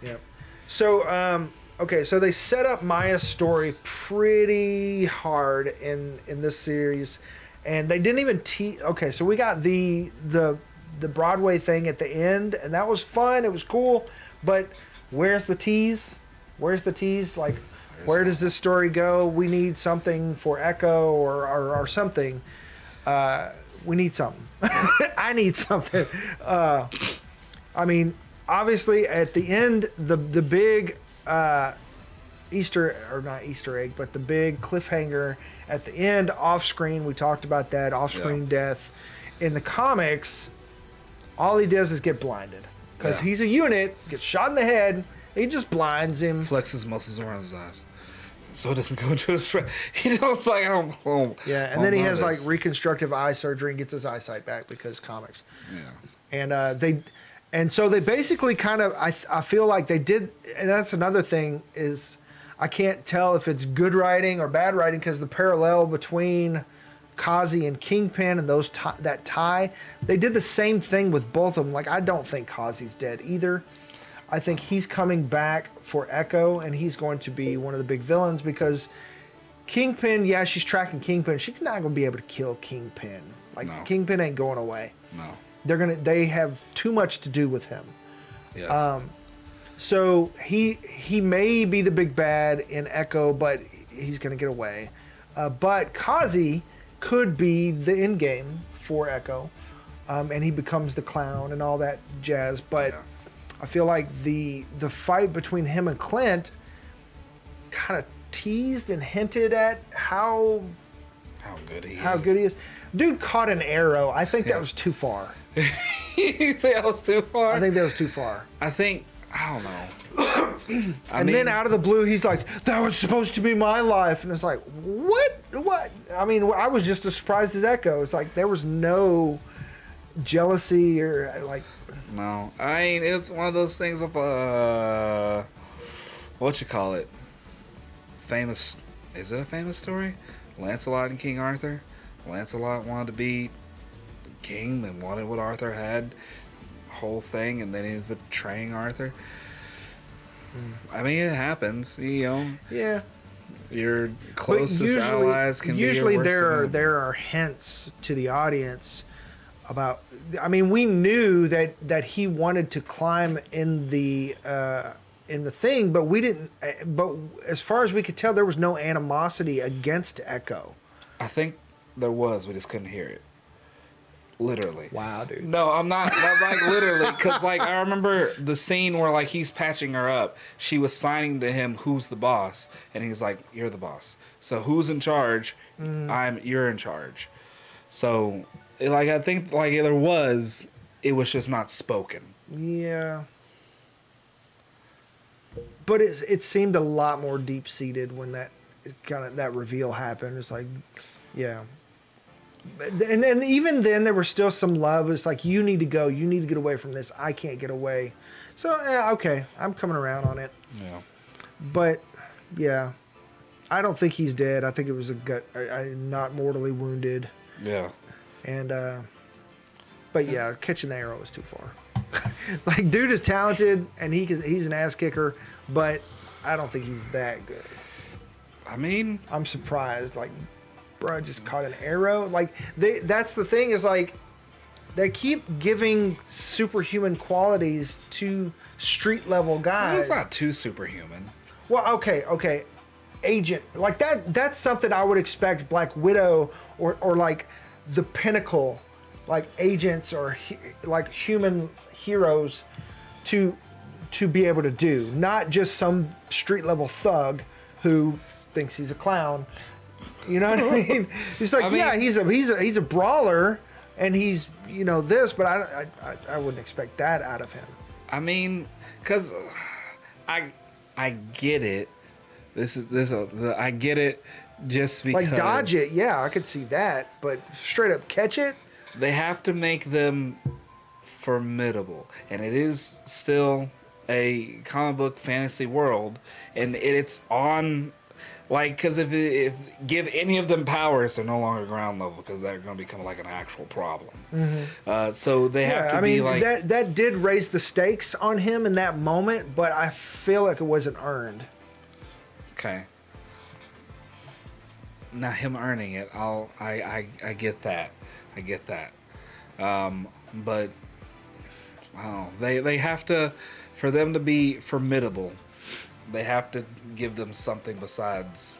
Yep. So, okay, so they set up Maya's story pretty hard in this series, and they didn't even okay, so we got the Broadway thing at the end, and that was fun. It was cool, but where's the tease? Where's the tease? Like, where does this story go? We need something for Echo or something. We need something. I need something. I mean, obviously, at the end, the big not Easter egg, but the big cliffhanger at the end, off screen. We talked about that off-screen death. In the comics, all he does is get blinded because he's a unit, gets shot in the head. He just blinds him. Flexes muscles around his eyes, so it doesn't go into his friend. He looks like yeah, and then he has like reconstructive eye surgery and gets his eyesight back because comics. Yeah, and so they basically kind of I feel like they did, and that's another thing is I can't tell if it's good writing or bad writing because the parallel between Kazi and Kingpin and that tie, they did the same thing with both of them. Like, I don't think Kazi's dead either. I think he's coming back for Echo, and he's going to be one of the big villains because Kingpin, yeah, she's tracking Kingpin. She's not going to be able to kill Kingpin. Like, no. Kingpin ain't going away. No. They have too much to do with him. Yes. So he may be the big bad in Echo, but he's going to get away. But Kazi could be the end game for Echo, and he becomes the clown and all that jazz. But I feel like the fight between him and Clint kind of teased and hinted at how good he is. Dude caught an arrow. I think that was too far. You think that was too far? I think that was too far. I don't know. And then out of the blue, he's like, that was supposed to be my life. And it's like, what? I mean, I was just as surprised as Echo. It's like there was no jealousy or like... No. I mean, it's one of those things of, what you call it? Famous... Is it a famous story? Lancelot and King Arthur? Lancelot wanted to be king and wanted what Arthur had. Whole thing, and then he's betraying Arthur. I mean, it happens, you know. Yeah. Your closest allies can usually be your worst there are hints to the audience about. I mean, we knew that he wanted to climb in the thing, but we didn't. But as far as we could tell, there was no animosity against Echo. I think there was. We just couldn't hear it. Literally. Wow, dude. No, I'm not like literally, because like I remember the scene where like he's patching her up. She was signing to him, "Who's the boss?" And he's like, "You're the boss." So who's in charge? You're in charge. So like I think like it was just not spoken. Yeah. But it seemed a lot more deep seated when that reveal happened. It's like, yeah. And even then, there was still some love. It's like, you need to go. You need to get away from this. I can't get away. So, okay. I'm coming around on it. Yeah. But, yeah. I don't think he's dead. I think it was not mortally wounded. Yeah. And, but yeah, catching the arrow was too far. Like, dude is talented, and he's an ass kicker, but I don't think he's that good. I mean, I'm surprised. Like, bro, just caught an arrow. Like, that's the thing is, like, they keep giving superhuman qualities to street level guys. he's not too superhuman. Well, okay. Agent, like that's something I would expect Black Widow or like the Pinnacle, like agents or like human heroes to be able to do, not just some street level thug who thinks he's a clown. You know what I mean? He's like, yeah, he's a brawler and he's, you know, this, but I wouldn't expect that out of him. I mean, cuz I get it. I get it just because... Like, dodge it, yeah, I could see that. But straight up catch it? They have to make them formidable. And it is still a comic book fantasy world. And it's on... Like, because if give any of them powers, they're no longer ground level because they're going to become like an actual problem. Mm-hmm. So they have to be like... That did raise the stakes on him in that moment, but I feel like it wasn't earned. Okay. Now him earning it, I get that. I get that. But wow, they have to, for them to be formidable, they have to give them something besides,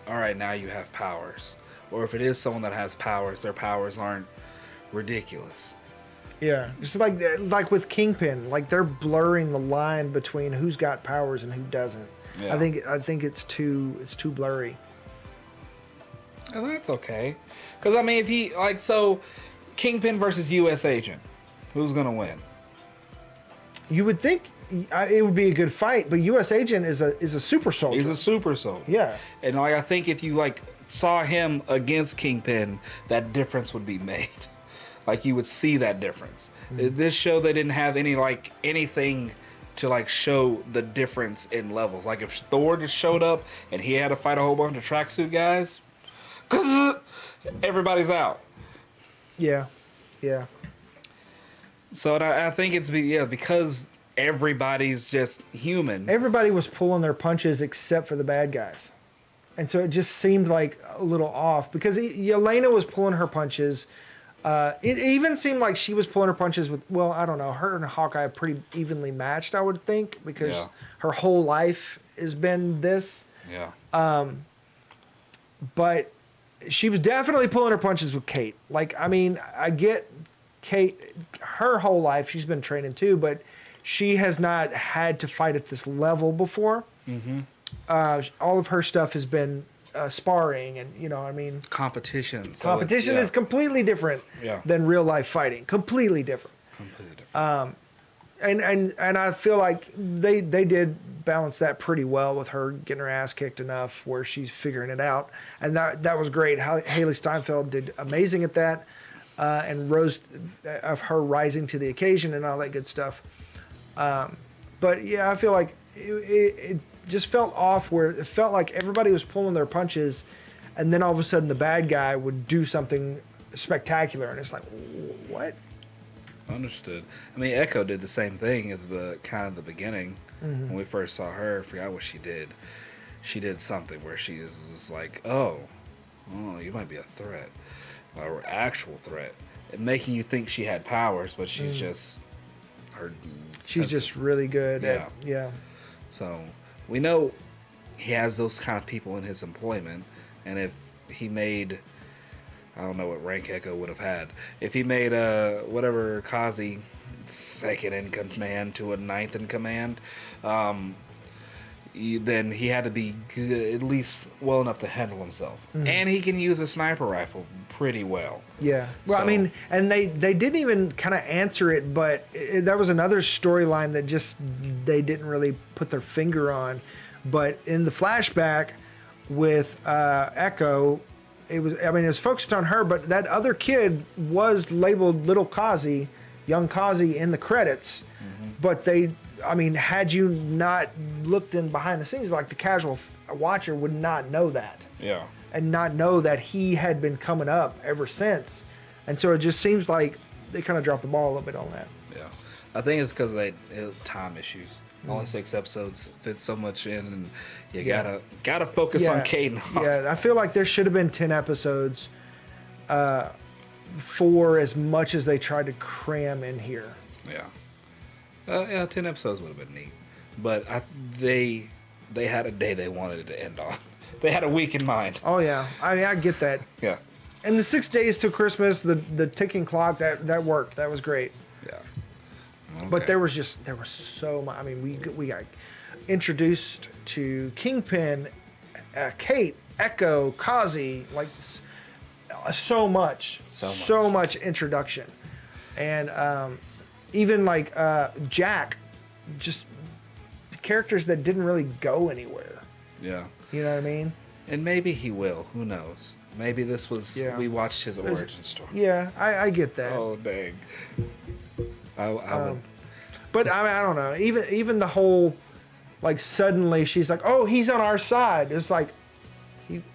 all right, now you have powers. Or if it is someone that has powers, their powers aren't ridiculous. Yeah, just like with Kingpin, like they're blurring the line between who's got powers and who doesn't. Yeah. I think it's too blurry. And that's okay, because I mean, if he Kingpin versus U.S. Agent, who's gonna win? You would think it would be a good fight, but U.S. Agent is a super soldier. He's a super soldier. Yeah, and like I think if you saw him against Kingpin, that difference would be made. Like you would see that difference. Mm-hmm. This show they didn't have anything to show the difference in levels. Like if Thor just showed up and he had to fight a whole bunch of tracksuit guys, everybody's out. Yeah. So I think it's because everybody's just human. Everybody was pulling their punches except for the bad guys, and so it just seemed like a little off because Yelena was pulling her punches. It even seemed like she was pulling her punches with, well, I don't know, her and Hawkeye are pretty evenly matched, I would think, because her whole life has been this. Yeah. But she was definitely pulling her punches with Kate. Like, I mean, I get Kate, her whole life, she's been training too, but she has not had to fight at this level before. Mm-hmm. All of her stuff has been sparring and competition is completely different than real life fighting. Completely different. And I feel like they did balance that pretty well with her getting her ass kicked enough where she's figuring it out, and that was great. Haley Steinfeld did amazing at that, and rose of her rising to the occasion and all that good stuff. But yeah, I feel like it just felt off where it felt like everybody was pulling their punches and then all of a sudden the bad guy would do something spectacular and it's like, what? Understood. I mean, Echo did the same thing at the beginning. Mm-hmm. When we first saw her. I forgot what she did. She did something where she is just like, oh, you might be a threat, or actual threat, and making you think she had powers, but she's just her. She's just really good at So we know he has those kind of people in his employment, and if he made, I don't know what rank Echo would have had, if he made whatever Kazi second in command to a ninth in command, then he had to be good, at least well enough to handle himself. Mm-hmm. And he can use a sniper rifle pretty well. Yeah. Well, I mean, and they didn't even kind of answer it, but that was another storyline that just they didn't really put their finger on. But in the flashback with Echo, it was focused on her, but that other kid was labeled Little Kazi, Young Kazi in the credits. Mm-hmm. But had you not looked in behind the scenes, like the casual watcher would not know that. Yeah. And not know that he had been coming up ever since. And so it just seems like they kind of dropped the ball a little bit on that. Yeah. I think it's because time issues. Only 6 episodes fit so much in, and you gotta focus on Kate and Hawk. Yeah, I feel like there should have been 10 episodes for as much as they tried to cram in here. Yeah. 10 episodes would have been neat. But they had a day they wanted it to end on. They had a week in mind. Oh, yeah. I get that. Yeah. And the 6 days till Christmas, the ticking clock, that worked. That was great. Yeah. Okay. But there was so much. I mean, we got introduced to Kingpin, Kate, Echo, Kazi, like so much introduction, and even like Jack, just characters that didn't really go anywhere. Yeah. You know what I mean? And maybe he will. Who knows? Maybe this was we watched his origin story. Yeah, I get that. Oh dang. I would. But I mean, I don't know. Even the whole, like, suddenly she's like, "Oh, he's on our side." It's like,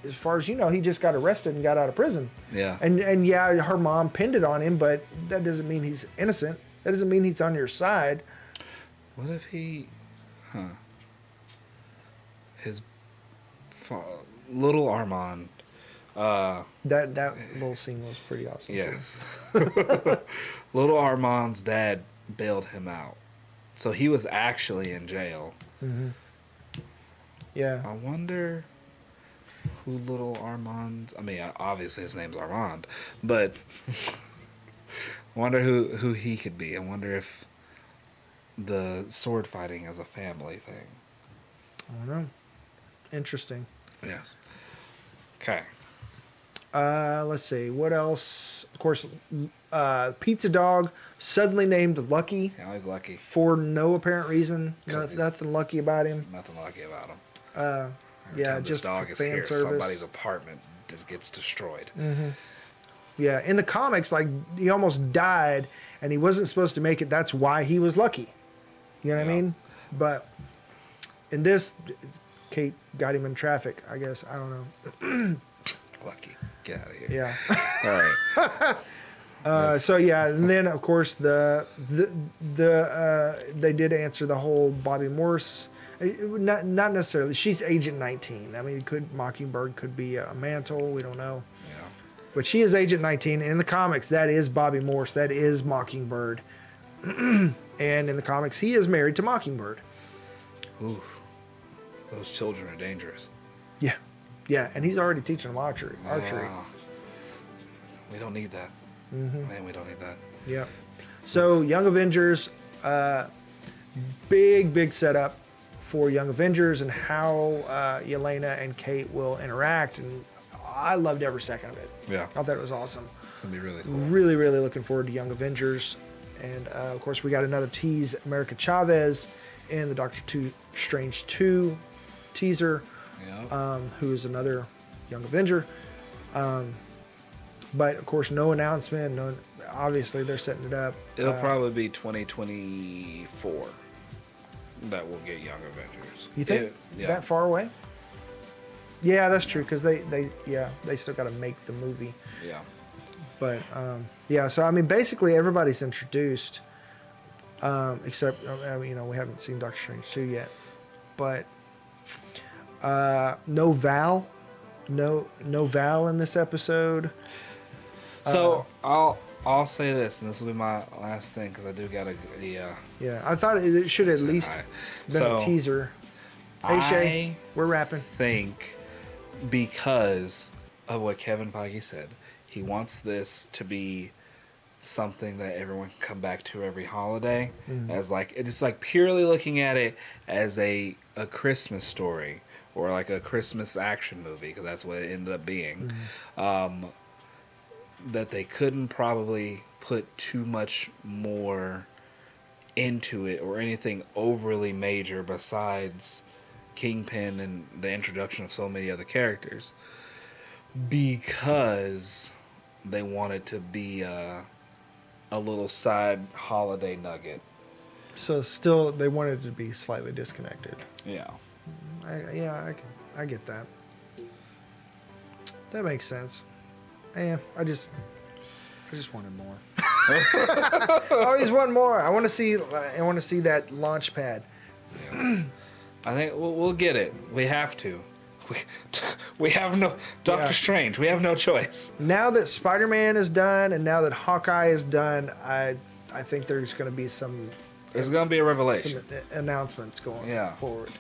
as far as you know, he just got arrested and got out of prison. Yeah. And yeah, her mom pinned it on him, but that doesn't mean he's innocent. That doesn't mean he's on your side. What if he, his little Armand. That little scene was pretty awesome. Yes. Little Armand's dad bailed him out, so he was actually in jail. Mm-hmm. Yeah. I wonder who little Armand. I mean, obviously his name's Armand, but I wonder who he could be. I wonder if the sword fighting is a family thing. I don't know. Interesting. Yes. Okay. Let's see. What else? Of course, Pizza Dog suddenly named Lucky. Yeah, he's lucky. For no apparent reason. Nothing lucky about him. Nothing lucky about him. Yeah, time just this dog for is fan here, service. somebody's apartment just gets destroyed. Mm-hmm. Yeah, in the comics, like, he almost died, and he wasn't supposed to make it. That's why he was lucky. You know what I mean? But in this, Kate got him in traffic, I guess. I don't know. Lucky. Get out of here. Yeah. All right. So yeah, and then of course the they did answer the whole Bobby Morse. Not necessarily. She's Agent 19. I mean, Mockingbird could be a mantle. We don't know. Yeah. But she is Agent 19. In the comics, that is Bobby Morse. That is Mockingbird. And in the comics, he is married to Mockingbird. Ooh. Those children are dangerous. Yeah. Yeah, and he's already teaching them archery. Wow. We don't need that. Mm-hmm. Man, we don't need that. Yeah. So, Young Avengers, big setup for Young Avengers and how Yelena and Kate will interact. And I loved every second of it. Yeah. I thought it was awesome. It's going to be really cool. Really looking forward to Young Avengers. And, of course, we got another tease, America Chavez in the Doctor Strange 2 teaser. Yeah. Who is another Young Avenger. But, of course, no announcement. Obviously, they're setting it up. It'll probably be 2024 that we'll get Young Avengers. You think that far away? Yeah, that's true, because they still got to make the movie. Yeah. But, yeah, so, I mean, basically everybody's introduced, except, we haven't seen Doctor Strange 2 yet. But, no Val. No Val in this episode. So, I'll say this, and this will be my last thing, because I do got to... Yeah, I thought it should at least been a teaser. Hey, Shay, we're wrapping. I think because of what Kevin Feige said, he wants this to be something that everyone can come back to every holiday. Mm-hmm. As like, it's like purely looking at it as a Christmas story or like a Christmas action movie, because that's what it ended up being. Mm-hmm. That they couldn't probably put too much more into it or anything overly major besides Kingpin and the introduction of so many other characters, because they wanted to be a little side holiday nugget. So still, they wanted to be slightly disconnected. Yeah. I get that. That makes sense. Yeah, I just wanted more. Always one more. I want to see that launch pad. I think we'll get it. We have to. We have no Doctor Strange. We have no choice. Now that Spider-Man is done, and now that Hawkeye is done, I think there's going to be some. There's going to be a revelation. Some announcements going forward.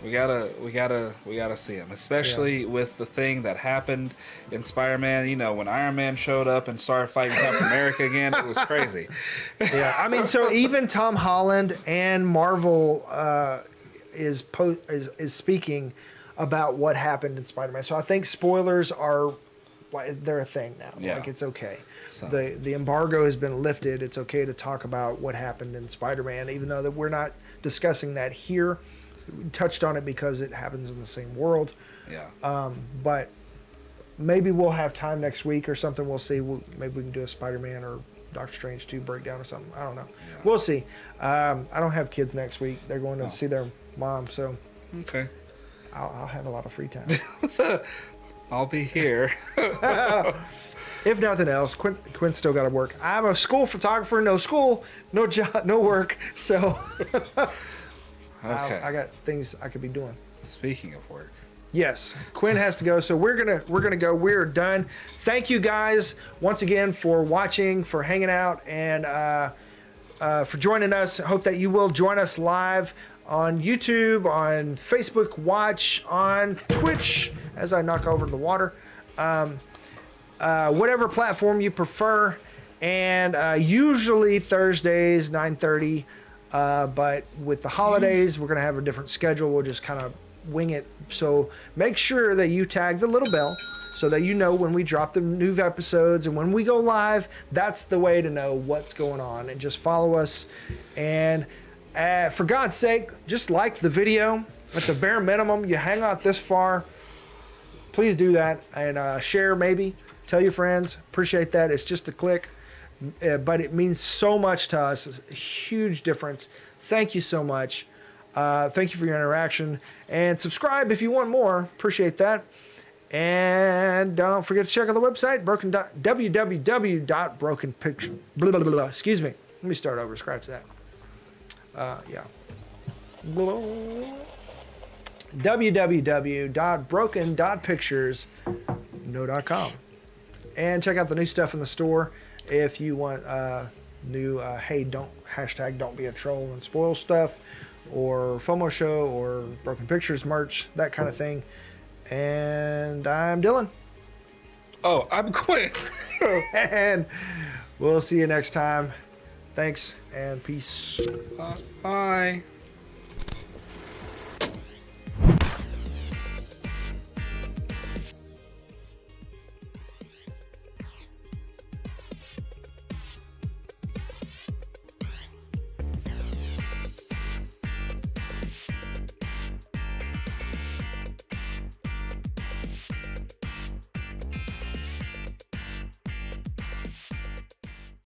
We gotta see him, especially with the thing that happened in Spider-Man. You know, when Iron Man showed up and started fighting Captain America again, it was crazy. Yeah, I mean, so even Tom Holland and Marvel is speaking about what happened in Spider-Man. So I think spoilers are they're a thing now. Yeah. Like it's okay. So. The embargo has been lifted. It's okay to talk about what happened in Spider-Man, even though that we're not discussing that here. We touched on it because it happens in the same world. Yeah. But maybe we'll have time next week or something. We'll see. Maybe we can do a Spider-Man or Doctor Strange 2 breakdown or something. I don't know. Yeah. We'll see. I don't have kids next week. They're going to see their mom, so okay. I'll have a lot of free time. I'll be here. If nothing else, Quinn still got to work. I'm a school photographer. No school, no job, no work. So I got things I could be doing. Speaking of work. Yes, Quinn has to go, so we're gonna go. We're done. Thank you guys once again for watching, for hanging out, and for joining us. I hope that you will join us live on YouTube, on Facebook Watch, on Twitch, as I knock over the water. Whatever platform you prefer, and usually Thursdays 9:30. But with the holidays, we're gonna have a different schedule. We'll just kind of wing it. So make sure that you tag the little bell so that you know when we drop the new episodes and when we go live. That's the way to know what's going on. And just follow us. And for God's sake, just like the video. At the bare minimum, you hang out this far. Please do that and share. Maybe tell your friends. Appreciate that. It's just a click. But it means so much to us. It's a huge difference. Thank you so much. Thank you for your interaction. And subscribe if you want more. Appreciate that. And don't forget to check out the website, www.brokenpicture. Excuse me. Let me start over. Scratch that. Yeah. www.broken.pictures.com. And check out the new stuff in the store. If you want new hey don't be a troll and spoil stuff, or FOMO show, or Broken Pictures merch, that kind of thing. And I'm Dylan. Oh, I'm Quinn. And we'll see you next time. Thanks and peace. Bye.